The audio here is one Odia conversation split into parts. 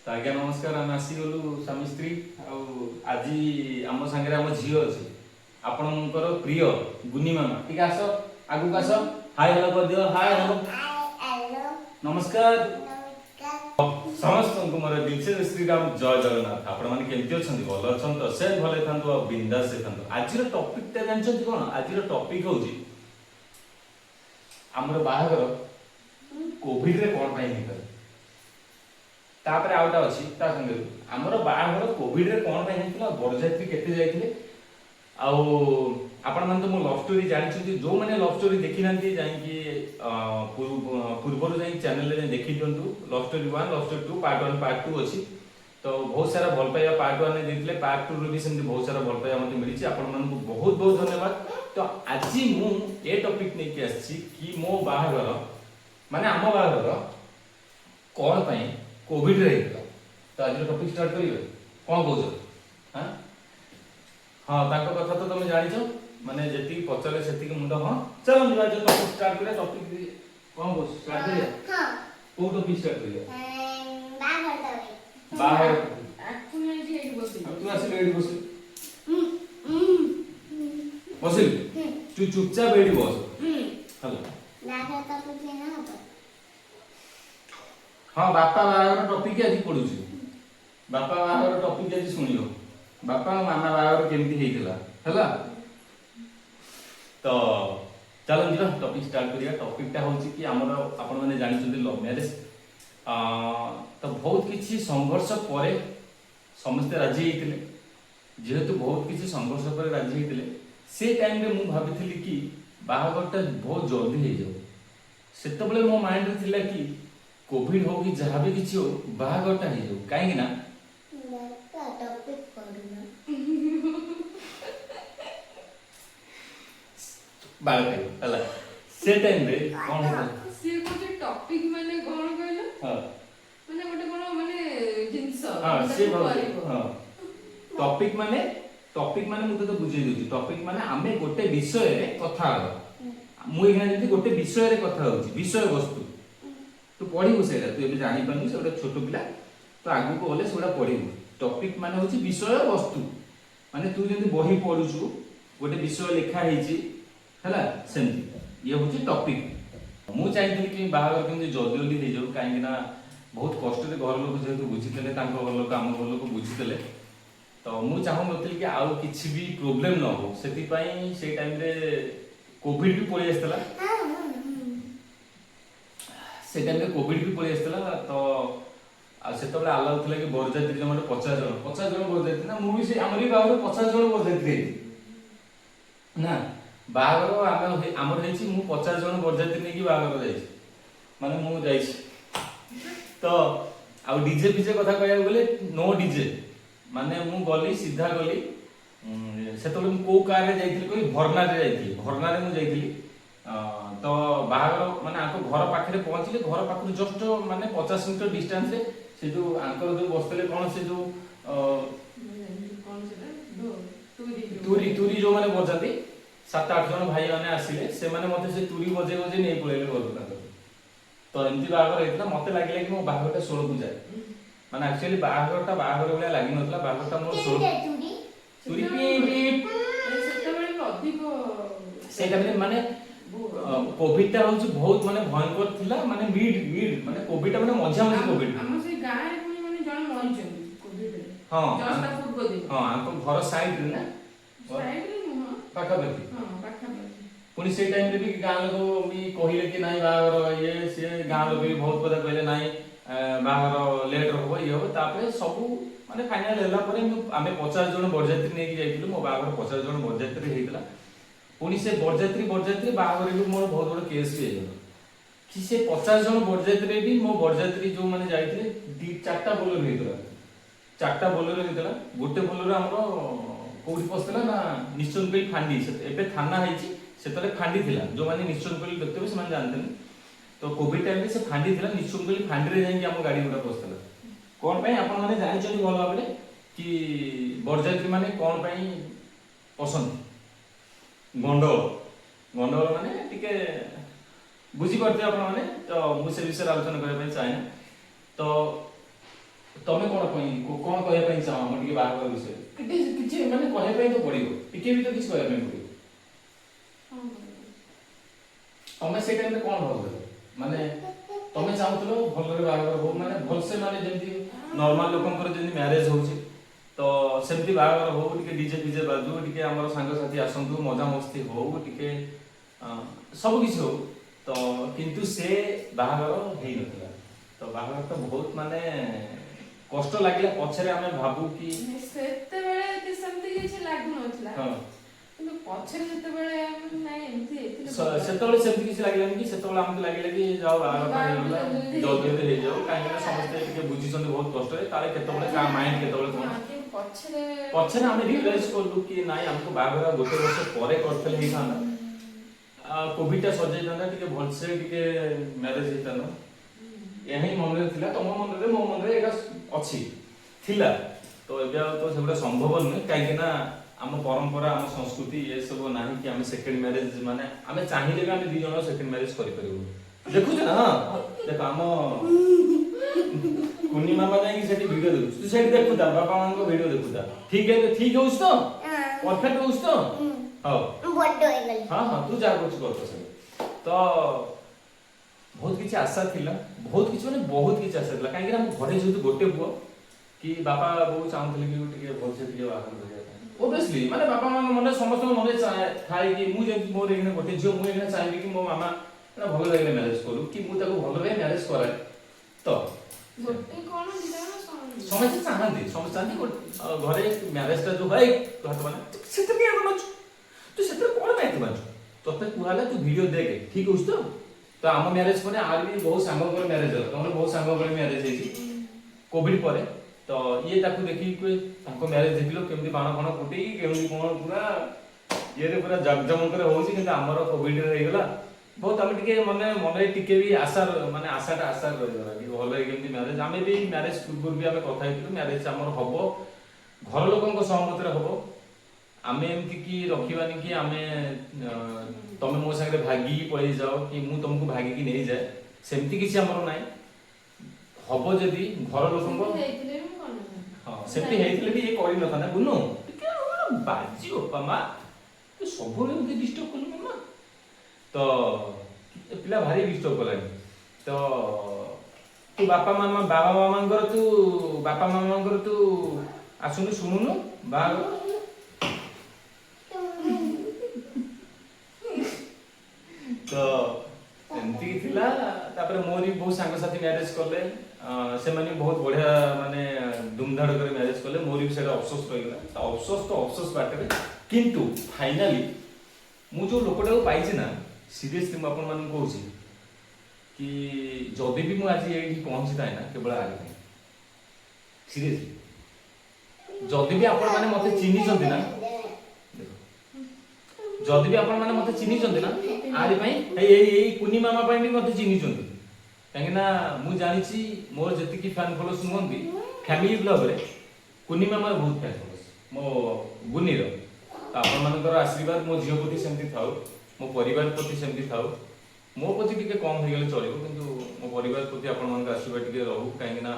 तो आज्ञा नमस्कार आम आसीगलु स्वामी स्त्री आज आम सांगे आम झील अच्छे आपणकर प्रिय गुनी मामा ठीक आस आगु आस हाय हेलो कर दियो हाय हेलो नमस्कार समस्त को मोर दिल से श्रीराम जय जगन्नाथ आपण माने केमति अछंती भल अछन तो से भले थांतो बिंदास से थांतो आज रो टॉपिक ता जानछंती कोन आज रो टॉपिक होची हमर बाहागर कोविड रे कोन पई हे करे तापर आउटा अछि ता संगे हमर बाहागर कोविड रे कोन पई हेतिला बरजात्री केते जायथिले आउ आपण मन तो मो लव स्टोरी जानिछथि जो माने लव स्टोरी देखि नांती जाई कि पूर्वरु जाई चैनल रे देखि दियंतु love story 1 love story 2 part 1 part 2 अछि तो बहुत सारा भल पाइया पार्ट 1 ने दितले पार्ट 2 रो भी सेमति बहुत सारा भल पाइया मते मिलिछि आपण मन को बहुत बहुत धन्यवाद। तो आज मु ए टॉपिक नै के आछि कि मो बाहागर माने हम बाहागर कोन पई कोविड रे हेतला तो आज टॉपिक स्टार्ट करियो कोन कहू हां हां ताको कथा तो तुम जानि छ माने जेति पचले सेति के मुंड हां चलो निवा जो टॉपिक स्टार्ट करे टॉपिक कोन को स्टार्ट करिया हां को टॉपिक स्टार्ट करिया बाहर एक्चुअली जी एडी बसी तू आसी एडी बसी बसी तू चुपचाप एडी बस हेलो बाहर तो कुछ ना हो हां बापा बाहर टॉपिक आज पढुची बापा बाहर टॉपिक आज सुनियो बापा और मामा बाहर केमती हेतिला हला तो चलो निरा टॉपिक स्टार्ट करिया टॉपिक ता होची कि हमर आपण माने जानि छथि लव मैरिज तो बहुत किसी संघर्ष पर समस्त राजी होते जेहेतु बहुत किसी संघर्ष पर राजी होते से टाइम रे मु भाबिथिली कि बाहागरटा बहुत जल्दी हो जाओ सेतबले मो माइंड रे थिला कि कोविड हो कि जहां भी किछि हो बाहागरटा हो जाओ काहे ना का टॉपिक पढना बाळके हला से टाइम रे कोन होला से कोचे टॉपिक माने कोन कहलो हां माने गोटे कोन माने जिंस हां से हां टॉपिक माने मु तो बुझे दिछि टॉपिक माने आमे गोटे विषय रे कथा हो मु एखना जति गोटे विषय रे कथा होछि विषय वस्तु तू पढिबु सेटा तू एबे जानि पानु से गोटे छोटो पिला तो आगु को होले सेटा पढिबु टॉपिक माने होछि विषय वस्तु माने तू जति बही पढुछु गोटे विषय लिखा हेछि हला सेमति ये होछि टॉपिक मु चाहथिली कि बाहागर केमति जल्दी जल्दी हे जाऊ काहे ना बहुत कष्ट रे घर लोक जेतु बुझितले तांको घर लोक हम घर लोक बुझितले तो मु चाहू नथिल कि आउ किछि भी प्रॉब्लम न हो सेति पई से टाइम रे कोविड भी पळि आस्तला से टाइम रे कोविड भी पळि आस्तला तो आ सेतबले अलाउ थिला कि बरजात्री जमाने 50 जन बरजात्री ना मु भी से हमरी बाहर 50 जन बरजात्री ना बाहागर आमे हमर हेछि मु 50 जन बरजात्री नै कि बाहागर जाइछि माने मु जाइछि तो आ डीजे पीजे कथा कहया बोले नो डीजे माने मु गली सीधा गली सेतबले मु को कार रे जाइथिली कोई भरना रे मु जाइथिली तो बाहागर माने आको घर पाखरे पहुंचले घर पाखरु जस्ट माने 50 मीटर डिस्टेंस रे से जो आंकर जो बसतले कोन से जो कोन से तुरी तुरी जो माने बजाती 7-8 जन भाई माने आसिले से माने मते से तुरी बजे बजे नै पळेले घर ताकर तो एमती बाहागर हेतला मते लागिला कि मो बाहागरटा 16 को जाय माने एक्चुअली बाहागरटा बाहागर बेला लागि नथला बाहागरटा मोर 16 तुरी पी सेतबेले अधिक सेटा माने कोविड ता होछ बहुत माने भयंकर थिला माने मिड माने कोविड ता माने मझा मझी कोविड हम से गाय रे कोनी माने जण मरिछन कोविड रे हां जस्ट पूर्व दिन हां आको घर साइड रे ना साइड रे नुह पाखा पाखी हां पाखा पाखी पुनी से टाइम रे भी गां लोग भी कहिले कि नाही बाहागर ये से गां लोग भी बहुत कथा कहले नाही बाहागर लेट हो ये हो तापरे सब माने फाइनल होला परे आमे 50 जन बरजात्री नै कि जाइतिलु मो बाहागर 50 जन बरजात्री हेतला पुनी से बरजात्री बाहागर भी मोर बहुत बड़ केस भी हेला कि से 50 जन बरजात्री भी मो बरजात्री जो माने जाइतिले दी चारटा बोलर हेतला चारटा बोलर हेतला गोटे बोलर हमरो कोठी पस्तला ना निश्चनकई फांडी एबे थाना हेची सेतले फांडी थिला जो माने निश्चनकई देखते से माने जानते तो कोविड टाइम से फांडी थिला निश्चनकई फांडी रे जाई हम गाड़ी गुडा पस्तला कोन पई आपण माने जानि चली भलो भाबे कि बरजात्री माने कोन पई पसंद गंडोल माने टिके बुझी करते आपण माने तो मु से विषय आलोचना करे पई चाहे तो ତମେ କଣ କହିବା ପାଇଁ ଚାହ ଆମ ଟିକେ ବାହାଘର ବିଷୟରେ କିଛି ମାନେ କହିବା ପାଇଁ ତ ପଡିବ ଟିକେ ବି ତ କିଛି କହିବା ପାଇଁ ପଡିବ। କଣ କରିବି? ତମେ ସେଇ ଟାଇମରେ କଣ ଭାବୁଥିଲ ମାନେ ତମେ ଚାହୁଁଥିଲ ଭଲରେ ବାହାଘର ହଉ ମାନେ ଭଲସେ ମାନେ ଯେମିତି ନର୍ମାଲ ଲୋକଙ୍କର ଯେମିତି ମ୍ୟାରେଜ ହଉଛି ତ ସେମିତି ବାହାଘର ହଉ ଟିକେ ଡିଜେ ଫିଜେ ବାଜୁ ଟିକେ ଆମର ସାଙ୍ଗସାଥି ଆସନ୍ତୁ ମଜାମସ୍ତି ହଉ ଟିକେ ସବୁ କିଛି ହଉ ତ କିନ୍ତୁ ସେ ବାହାଘର ହେଇନଥିଲା ତ ବାହାଘରଟା ବହୁତ ମାନେ କଷ୍ଟ ଲାଗିଲା ପଛରେ ଆମେ ଭାବୁ କି ସେତେବେଳେ ସେମିତି କିଛି ଲାଗୁନଥିଲା ହଁ କିନ୍ତୁ ପଛରେ ଯେତେବେଳେ ନାଇଁ ଏମିତି ହେଇଥିଲେ ସେତେବେଳେ ସେମିତି କିଛି ଲାଗିଲାନି କି ସେତେବେଳେ ଆମକୁ ଲାଗିଲା କି ଯାଉ ବାହାଘରଟା ହେଇଗଲା ଜଲ୍ଦି ଜଲ୍ଦି ହେଇଯାଉ କାହିଁକି ନା ସମସ୍ତେ ଟିକେ ବୁଝିଛନ୍ତି ବହୁତ କଷ୍ଟରେ କାଳେ କେତେବେଳେ କାହା ମାଇଣ୍ଡ କେତେବେଳେ କଣ ପଛରେ ଆମେ ରିୟଲାଇଜ କଲୁ କି ନାଇଁ ଆମକୁ ବାହାଘର ଗୋଟେ ବର୍ଷ ପରେ କରିଥିଲେ ହେଇଥାନ୍ତା କୋଭିଡ ଟା ସରିଯାଇଥାନ୍ତା ଟିକେ ଭଲସେ ଟିକେ ମ୍ୟାରେଜ ହେଇଥାନ୍ତା ଏହା ହିଁ ମନରେ ଥିଲା ତମ ମନରେ ମୋ ମନରେ ଏଇଟା ଅଛି ଥିଲା ତ ଏବେ ଆଉ ତ ସେଗୁଡ଼ା ସମ୍ଭବ ନୁହେଁ କାହିଁକି ନା ଆମ ପରମ୍ପରା ଆମ ସଂସ୍କୃତି ଏସବୁ ନାହିଁ କି ଆମେ ସେକେଣ୍ଡ ମ୍ୟାରେଜ ମାନେ ଆମେ ଚାହିଁଲେ ବି ଆମେ ଦି ଜଣ ସେକେଣ୍ଡ ମ୍ୟାରେଜ କରିପାରିବୁ ଦେଖୁଛ ନା ହଁ ଦେଖ ଆମ କୁନି ମାମା ଯାଇକି ସେଠି ଭିଡିଓ ଦେଖୁଛୁ ତୁ ସେଠି ଦେଖୁଥା ବାପା ମାଙ୍କ ଭିଡିଓ ଦେଖୁଥା ଠିକ ହଉଛି ତ ପରଫେକ୍ଟ ହଉଛି ତ ହଉ ହଁ ହଁ ତୁ ଯାହା କରୁଛୁ କର ସେ ତ ବହୁତ କିଛି ଆଶା ଥିଲା ବହୁତ କିଛି ଆଶା ଥିଲା କାହିଁକି ନା ଆମ ଘରେ ଯେହେତୁ ଗୋଟେ ପୁଅ କି ବାପା ବୋଉ ଚାହୁଁଥିଲେ କି ଟିକେ ଭଲସେ ଟିକେ ବାହାଘର କରିବା ପାଇଁ ଓବିୟସଲି ମାନେ ବାପା ମାଙ୍କ ମନରେ ସମସ୍ତଙ୍କ ମନରେ ଥାଏ କି ମୁଁ ଯେମିତି ମୋର ଏଇଖିନା ଗୋଟେ ଝିଅ ମୁଁ ଏଇଖିନା ଚାହିଁବି କି ମୋ ମାମା ଭଲ ଜାଗାରେ ମ୍ୟାରେଜ କରୁ କି ମୁଁ ତାକୁ ଭଲରେ ମ୍ୟାରେଜ କରାଏ ତ ସମସ୍ତେ ଚାହାନ୍ତି ଘରେ ମ୍ୟାରେଜ ଟା ଯୋଉ ଭାଇ ତୁ ହାତ ମାନେ ସେଥିରେ କିଏ ବାଞ୍ଚୁ ତୁ ସେଥିରେ କଣ ପାଇଁ ତୁ ବାଞ୍ଚୁ ତତେ କୁହାହେଲା ତୁ ଭିଡିଓ ଦେଖେ ଠିକ ହଉଛି ତ ଆମ ମ୍ୟାରେଜ ପରେ ଆର ବି ବହୁତ ସାଙ୍ଗଙ୍କର ମ୍ୟାରେଜ ହେଲା ତମର ବହୁତ ସାଙ୍ଗଙ୍କର ମ୍ୟାରେଜ ହେଇଛି କୋଭିଡ ପରେ ତ ଇଏ ତାକୁ ଦେଖିକି ତାଙ୍କ ମ୍ୟାରେଜ ଦେଖିଲ କେମିତି ବାଣ ଫାଣ ଫୁଟେଇକି କେମିତି କଣ ପୁରା ଇଏରେ ପୁରା ଜାକଜମକରେ ହଉଛି କିନ୍ତୁ ଆମର କୋଭିଡରେ ହେଇଗଲା ବହୁତ ଆମେ ଟିକେ ମନରେ ଟିକେ ବି ଆଶାଟା ରହିଗଲା କି ଭଲ କେମିତି ମ୍ୟାରେଜ ଆମେ ବି ମ୍ୟାରେଜ ପୂର୍ବରୁ ବି ଆମେ କଥା ହେଇଥିଲୁ ମ୍ୟାରେଜ ଆମର ହବ ଘର ଲୋକଙ୍କ ସହମତିରେ ହବ ଆମେ ଏମିତି କି ରଖିବାନି କି ଆମେ ତମେ ମୋ ସାଙ୍ଗରେ ଭାଗିକି ପଳେଇ ଯାଅ କି ମୁଁ ତମକୁ ଭାଗିକି ନେଇଯାଏ ସେମିତି କିଛି ଆମର ନାହିଁ ହବ ଯଦି ଘର ଲୋକଙ୍କ ହଁ ସେମିତି ହେଇଥିଲେ ବି ଇଏ କରିନଥାନ୍ତା ବୁନୁ ଟିକେ ବାଜି ବାପା ମା ତୁ ସବୁବେଳେ ଏମିତି ଡିଷ୍ଟର୍ବ କଲୁ ମାମା ତ ପିଲା ଭାରି ଡିଷ୍ଟର୍ବ କଲାଣି ତ ତୁ ବାପା ମାମାଙ୍କର ତୁ ଆସୁନୁ ଶୁଣୁନୁ ବାହାଘର ତ ଏମିତି ଥିଲା ତାପରେ ମୋର ବି ବହୁତ ସାଙ୍ଗସାଥି ମ୍ୟାରେଜ କଲେ ସେମାନେ ବହୁତ ବଢିଆ ମାନେ ଧୁମଧାଡକରେ ମ୍ୟାରେଜ କଲେ ମୋର ବି ସେଇଟା ଅଫସୋସ ରହିଗଲା ଅଫସୋସ ବାଟରେ କିନ୍ତୁ ଫାଇନାଲି ମୁଁ ଯୋଉ ଲୋକଟାକୁ ପାଇଛି ନା ସିରିୟସଲି ମୁଁ ଆପଣମାନଙ୍କୁ କହୁଛି କି ଯଦି ବି ମୁଁ ଆଜି ଏଇଠି ପହଞ୍ଚିଥାଏ ନା କେବଳ ଆରି ପାଇଁ ସିରିୟସଲି ଯଦି ବି ଆପଣ ମାନେ ମତେ ଚିହ୍ନିଛନ୍ତି ନା ଯଦି ବି ଆପଣ ମାନେ ମତେ ଚିହ୍ନିଛନ୍ତି ନା ଆରି ପାଇଁ ଏଇ କୁନି ମାମା ପାଇଁ ବି ମତେ ଚିହ୍ନିଛନ୍ତି କାହିଁକି ନା ମୁଁ ଜାଣିଛି ମୋର ଯେତିକି ଫ୍ୟାନ୍ ଫଲୋର୍ସ ନୁହନ୍ତି ଫ୍ୟାମିଲି ବ୍ଲଗରେ କୁନି ମାମାର ବହୁତ ଫ୍ୟାନ୍ ଫଲୋର୍ସ ମୋ ଗୁନିର ତ ଆପଣମାନଙ୍କର ଆଶୀର୍ବାଦ ମୋ ଝିଅ ପ୍ରତି ସେମିତି ଥାଉ ମୋ ପରିବାର ପ୍ରତି ସେମିତି ଥାଉ ମୋ ପ୍ରତି ଟିକେ କମ୍ ହେଇଗଲେ ଚଳିବ କିନ୍ତୁ ମୋ ପରିବାର ପ୍ରତି ଆପଣମାନଙ୍କ ଆଶୀର୍ବାଦ ଟିକେ ରହୁ କାହିଁକି ନା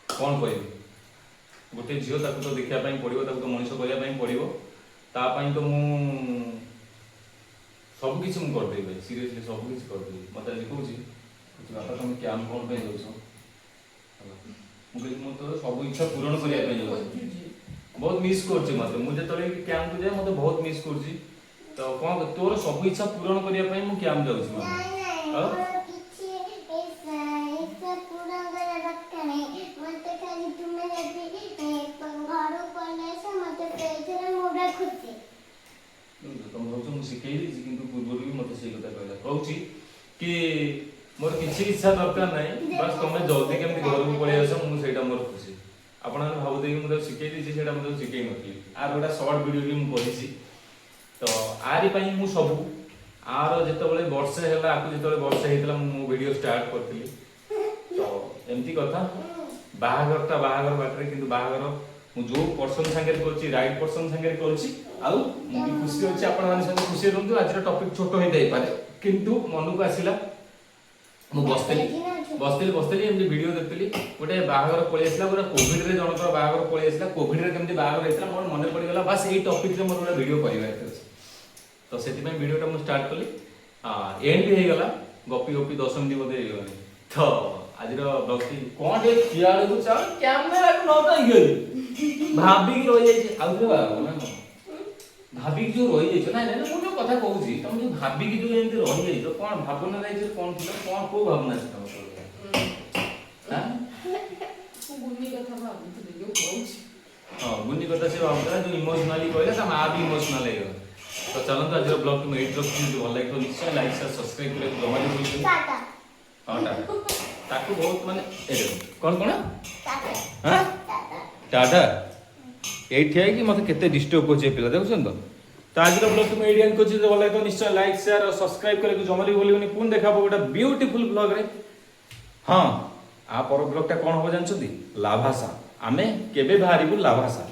କ'ଣ କହିବି ଗୋଟେ ଝିଅ ତାକୁ ତ ଦେଖିବା ପାଇଁ ପଡ଼ିବ ତାକୁ ତ ମଣିଷ କରିବା ପାଇଁ ପଡ଼ିବ ତା ପାଇଁ ତ ମୁଁ ସବୁ କିଛି ମୁଁ କରିଦେବି ଭାଇ ସିରିୟସଲି ସବୁ କିଛି କରିଦେବି ମତେ ଆଜି କହୁଛି ବାପା ତମେ କ୍ୟାମ୍ପ କ'ଣ ପାଇଁ ଯାଉଛ ମୁଁ କହିଲି ମୁଁ ତ ସବୁ ଇଚ୍ଛା ପୂରଣ କରିବା ପାଇଁ ଯାଉଛି ବହୁତ ମିସ୍ କରୁଛି ମତେ ମୁଁ ଯେତେବେଳେ କ୍ୟାମ୍ପକୁ ଯାଏ ମତେ ବହୁତ ମିସ୍ କରୁଛି ତ କ'ଣ ତୋର ସବୁ ଇଚ୍ଛା ପୂରଣ କରିବା ପାଇଁ ମୁଁ କ୍ୟାମ୍ପ ଯାଉଛି ତମେ ଭାବୁଛ ମୁଁ ଶିଖେଇ ଦେଇଛି କିନ୍ତୁ ପୂର୍ବରୁ ବି ମତେ ସେଇ କଥା କହିଲା କହୁଛି କି ମୋର କିଛି ଇଚ୍ଛା ଦରକାର ନାହିଁ ବାସ୍ ତମେ ଜଲ୍ଦି କେମିତି ଘରକୁ ପଳେଇ ଆସ ମୁଁ ସେଇଟା ମୋର ଖୁସି ଆପଣମାନେ ଭାବୁଥିବେ କି ମୁଁ ତାକୁ ଶିଖେଇ ଦେଇଛି ସେଇଟା ମୁଁ ତାକୁ ଶିଖେଇ ନଥିଲି ଆର ଗୋଟେ ସର୍ଟ ଭିଡ଼ିଓ ବି ମୁଁ କରିଛି ତ ଆରି ପାଇଁ ମୁଁ ସବୁ ଆର ଯେତେବେଳେ ବର୍ଷେ ହେଲା ଆକୁ ଯେତେବେଳେ ବର୍ଷେ ହେଇଥିଲା ମୁଁ ମୋ ଭିଡ଼ିଓ ଷ୍ଟାର୍ଟ କରିଥିଲି ତ ଏମିତି କଥା ବାହାଘର ବାଟରେ କିନ୍ତୁ ବାହାଘର ମୁଁ ଯୋଉ ପର୍ସନ ସାଙ୍ଗରେ କରୁଛି ରାଇଟ୍ ପର୍ସନ ସାଙ୍ଗରେ କରୁଛି ଆଉ ମୁଁ ବି ଖୁସି ଅଛି ଆପଣମାନେ ସେମିତି ଖୁସି ରୁହନ୍ତୁ ଆଜିର ଟପିକ ଛୋଟ ହେଇଥାଇପାରେ କିନ୍ତୁ ମନକୁ ଆସିଲା ମୁଁ ବସିଥିଲି ବସିଥିଲି ଏମିତି ଭିଡିଓ ଦେଖୁଥିଲି ଗୋଟେ ବାହାଘର ପଳେଇ ଆସିଲା ପୁରା କୋଭିଡ ରେ ଜଣଙ୍କର ବାହାଘର ପଳେଇ ଆସିଲା କୋଭିଡ ରେ କେମିତି ବାହାଘର ହେଇଥିଲା ମୋର ମନେ ପଡିଗଲା ବାସ୍ ଏଇ ଟପିକ ରେ ମୋର ଗୋଟେ ଭିଡିଓ କରିବାର ଅଛି ତ ସେଥିପାଇଁ ଭିଡିଓଟା ମୁଁ ଷ୍ଟାର୍ଟ କଲି ଏଣ୍ଡ ବି ହେଇଗଲା ଗପି ଗପି 10 ମିନିଟ୍ ବୋଧେ ହେଇଗଲାଣି ତ ଆଜିର ବ୍ଲଗଟି କଣ ଟିକେ ଖିଆଳକୁ ଚାଲ କ୍ୟାମେରାକୁ ନ କାହିଁକି ଭାବିକି ରହିଯାଇଛି ଆଉ ଥରେ ବାହାଘର ନା କଣ ଭାବିକି ଯୋଉ ରହିଯାଇଛ ନାଇଁ ନାଇଁ ମୁଁ ଯୋଉ କଥା କହୁଛି ତମେ ଯୋଉ ଭାବିକି ଯୋଉ ଏମିତି ରହିଯାଇଛ କଣ ଭାବନା ରହିଛ କଣ ଥିଲା କଣ କୋଉ ଭାବନା ଅଛି ତମର ମୁଁ ଗୁନି କଥା ଭାବୁଥିଲି ଯୋଉ କହୁଛି ହଁ ଗୁନି କଥା ସେ ଭାବୁଥିଲା ଯୋଉ ଇମୋସନାଲି କହିଲା ତା ମା ବି ଇମୋସନାଲ ହେଇଗଲା ତ ଚାଲନ୍ତୁ ଆଜିର ବ୍ଲଗ ମୁଁ ଏଇଠି ରଖୁଛି ଯଦି ଭଲ ଲାଗିଥିବ ନିଶ୍ଚୟ ଲାଇକ୍ ସେୟାର ସବସ୍କ୍ରାଇବ କରିବାକୁ ଜମା ବି ଭୁଲନ୍ତୁନି टाटा ହଁ ତାକୁ ବହୁତ ମାନେ ଏ ଦେଖ କଣ କଣ टाटा ହଁ टाटा ଟାଟା ଏଇଠି ହେଇକି ମତେ କେତେ ଡିଷ୍ଟର୍ବ କରୁଛି ଏ ପିଲା ଦେଖୁଛନ୍ତି ତ ଆଜିର ବ୍ଲଗ ମୁଁ ଏଇଠି ଏଣ୍ଡ କରୁଛି ଯଦି ଭଲ ଲାଗିଥିବ ନିଶ୍ଚୟ ଲାଇକ୍ ସେୟାର ଆଉ ସବସ୍କ୍ରାଇବ କରିବାକୁ ଜମା ବି ଭୁଲିବନି ପୁଣି ଦେଖା ହବ ଗୋଟେ ବିୟୁଟିଫୁଲ ବ୍ଲଗରେ ହଁ ଆ ପର ବ୍ଲଗଟା କଣ ହବ ଜାଣିଛନ୍ତି ଲାଭାସା ଆମେ କେବେ ବାହାରିବୁ ଲାଭାସା